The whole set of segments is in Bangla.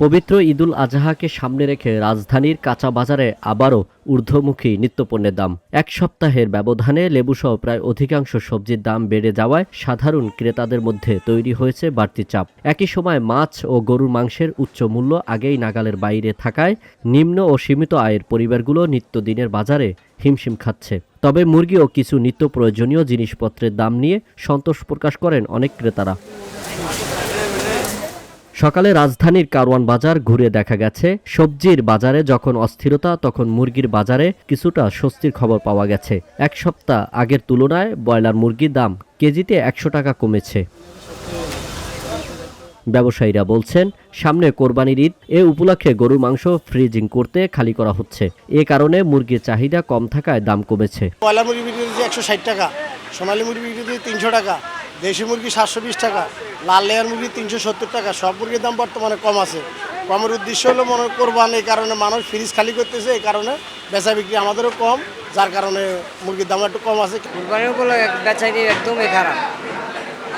পবিত্র ঈদুল আজহাকে সামনে রেখে রাজধানীর কাঁচা বাজারে আবারও ঊর্ধ্বমুখী নিত্যপণ্যের দাম। এক সপ্তাহের ব্যবধানে লেবুসহ প্রায় অধিকাংশ সবজির দাম বেড়ে যাওয়ায় সাধারণ ক্রেতাদের মধ্যে তৈরি হয়েছে বাড়তি চাপ। একই সময় মাছ ও গরুর মাংসের উচ্চ মূল্য আগেই নাগালের বাইরে থাকায় নিম্ন ও সীমিত আয়ের পরিবারগুলো নিত্যদিনের বাজারে হিমশিম খাচ্ছে। তবে মুরগি ও কিছু নিত্য প্রয়োজনীয় জিনিসপত্রের দাম নিয়ে সন্তোষ প্রকাশ করেন অনেক ক্রেতারা। সকালে রাজধানীর কারওয়ান বাজার ঘুরে দেখা গেছে সবজির বাজারে যখন অস্থিরতা তখন মুরগির বাজারে কিছুটা স্বস্তির খবর পাওয়া গেছে। এক সপ্তাহ আগের তুলনায় ব্রয়লার মুরগির দাম কেজিতে ১০০ টাকা কমেছে। ব্যবসায়ীরা বলছেন সামনে কোরবানির ঈদ, এ উপলক্ষে গরুর মাংস ফ্রিজিং করতে খালি করা হচ্ছে। এ কারণে মুরগির চাহিদা কম থাকায় দাম কমেছে। ব্রয়লার মুরগি বিক্রি হচ্ছে ১৬০ টাকা, সোনালী মুরগি বিক্রি হচ্ছে ৩০০ টাকা, দেশি মুরগি ৭২০ টাকা, লাল লেয়ার মুরগি ৩৭০ টাকা। সব মুরগির দাম বর্তমানে কম আছে। কমের উদ্দেশ্য হলো মনে কোরবানি, এই কারণে মানুষ ফ্রিজ খালি করতেছে, এই কারণে বেচা বিক্রি আমাদেরও কম, যার কারণে মুরগির দাম একটু কম আছে। কোরবানির গুলো বেচা একদমই খারাপ,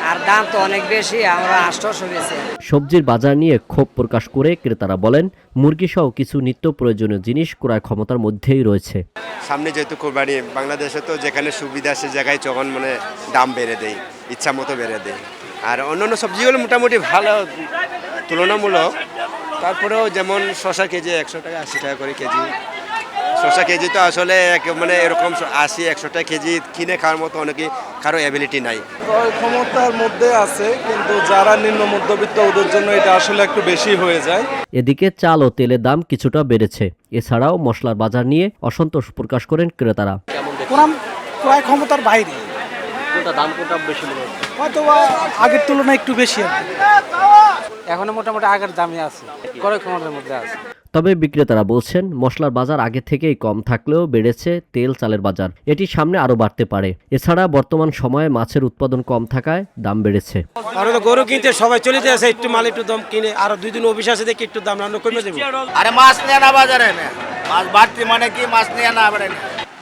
আর দাম তো অনেক বেশি, আমরা আষ্টশ হয়েছে। সবজির বাজার নিয়ে ক্ষোভ প্রকাশ করে ক্রেতারা বলেন মুরগি সহ কিছু নিত্য প্রয়োজনীয় জিনিস ক্রয় ক্ষমতার মধ্যেই রয়েছে। সামনে যেহেতু কোরবানি, বাংলাদেশে তো যেখানে সুবিধা সে জায়গায় যখন দাম বেড়ে দেয়, ইচ্ছা মতো বেড়ে দেয়। আর অন্যান্য সবজিগুলো মোটামুটি ভালো তুলনামূলক। তারপরেও যেমন শসা কেজি ১০০ টাকা ৮০ টাকা করে কেজি। শসা কেজি তো আসলে এরকম ৮০-১০০ টাকা কেজি কিনে খাওয়ার মতো অনেকে কারো অ্যাবিলিটি নাই। ক্রয় ক্ষমতার মধ্যে আছে, কিন্তু যারা নিম্ন মধ্যবিত্ত ওদের জন্য এটা আসলে একটু বেশি হয়ে যায়। এদিকে চাল ও তেলের দাম কিছুটা বেড়েছে। এছাড়াও মশলার বাজার নিয়ে অসন্তোষ প্রকাশ করেন ক্রেতারা। ক্রয় ক্ষমতার বাইরে কোনটা বেশি মনে হচ্ছে? হয়তো আগের তুলনায় একটু বেশি। এখনো মোটামুটি আগের দামই আছে, ক্রয় ক্ষমতার মধ্যে আছে। তবে বিক্রেতারা বলছেন মশলার বাজার আগে থেকেই কম থাকলেও বেড়েছে তেল চালের বাজার, এটি সামনে আরো বাড়তে পারে। এছাড়া বর্তমান সময়ে মাছের উৎপাদন কম থাকায় দাম বেড়েছে। আর গরু কিনতে সবাই চলে যাচ্ছে, একটু মাল একটু দাম কিনে, আর 2 দিন অফিস আছে দেখি একটু দাম আমরা কমে দেবো। আরে মাছ নিয়ে না বাজারে, মাছ বাড়তি মানে কি, মাছ নিয়ে না বাড়ে।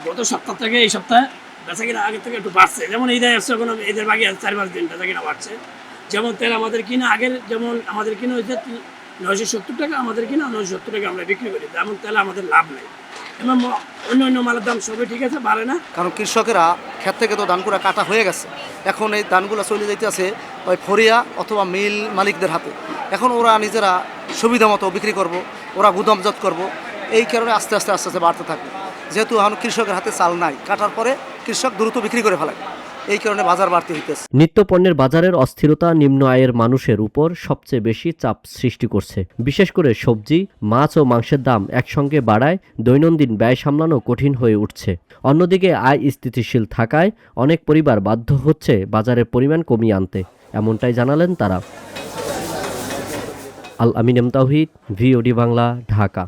গত সপ্তাহ থেকে এই সপ্তাহে বেচা কিনা আগের থেকে একটু বাড়ছে। যেমন ঈদের আসছে, এখন ঈদের বাকি ৪-৫ দিন বেচা কিনা বাড়ছে। যেমন তেল আমাদের কিনা আগের, যেমন আমাদের কিনা হয়েছে ৯৭০ টাকা, আমাদের কিনা ৯৭০ টাকা আমরা বিক্রি করি। তেমন তেলে আমাদের লাভ নেই। এবং অন্য মালের দাম সবই ঠিক আছে, বাড়ে না। কারণ কৃষকেরা ক্ষেত থেকে তো ধানগুলো কাটা হয়ে গেছে, এখন এই ধানগুলো চলে যাইতেছে ওই ফরিয়া অথবা মিল মালিকদের হাতে। এখন ওরা নিজেরা সুবিধা মতো বিক্রি করব, ওরা গুদামজাত করব, এই কারণে আস্তে আস্তে আস্তে আস্তে বাড়তে থাকবে। যেহেতু এখন কৃষকের হাতে চাল নাই, কাটার পরে কৃষক দ্রুত বিক্রি করে ফেলায়, এই কারণে বাজার বাড়তি হইতেছে। নিত্যপণ্যের বাজারের অস্থিরতা নিম্ন আয়ের মানুষের উপর সবচেয়ে বেশি চাপ সৃষ্টি করছে। বিশেষ করে সবজি, মাছ ও মাংসের দাম একসঙ্গে বাড়ায় দৈনন্দিন ব্যয় সামলানো কঠিন হয়ে উঠছে। অন্যদিকে আয় স্থিতিশীল থাকায় অনেক পরিবার বাধ্য হচ্ছে বাজারের পরিমাণ কমিয়ে আনতে, এমনটাই জানালেন তারা। আল আমিন এম তাওহীদ, ভিওডি বাংলা, ঢাকা।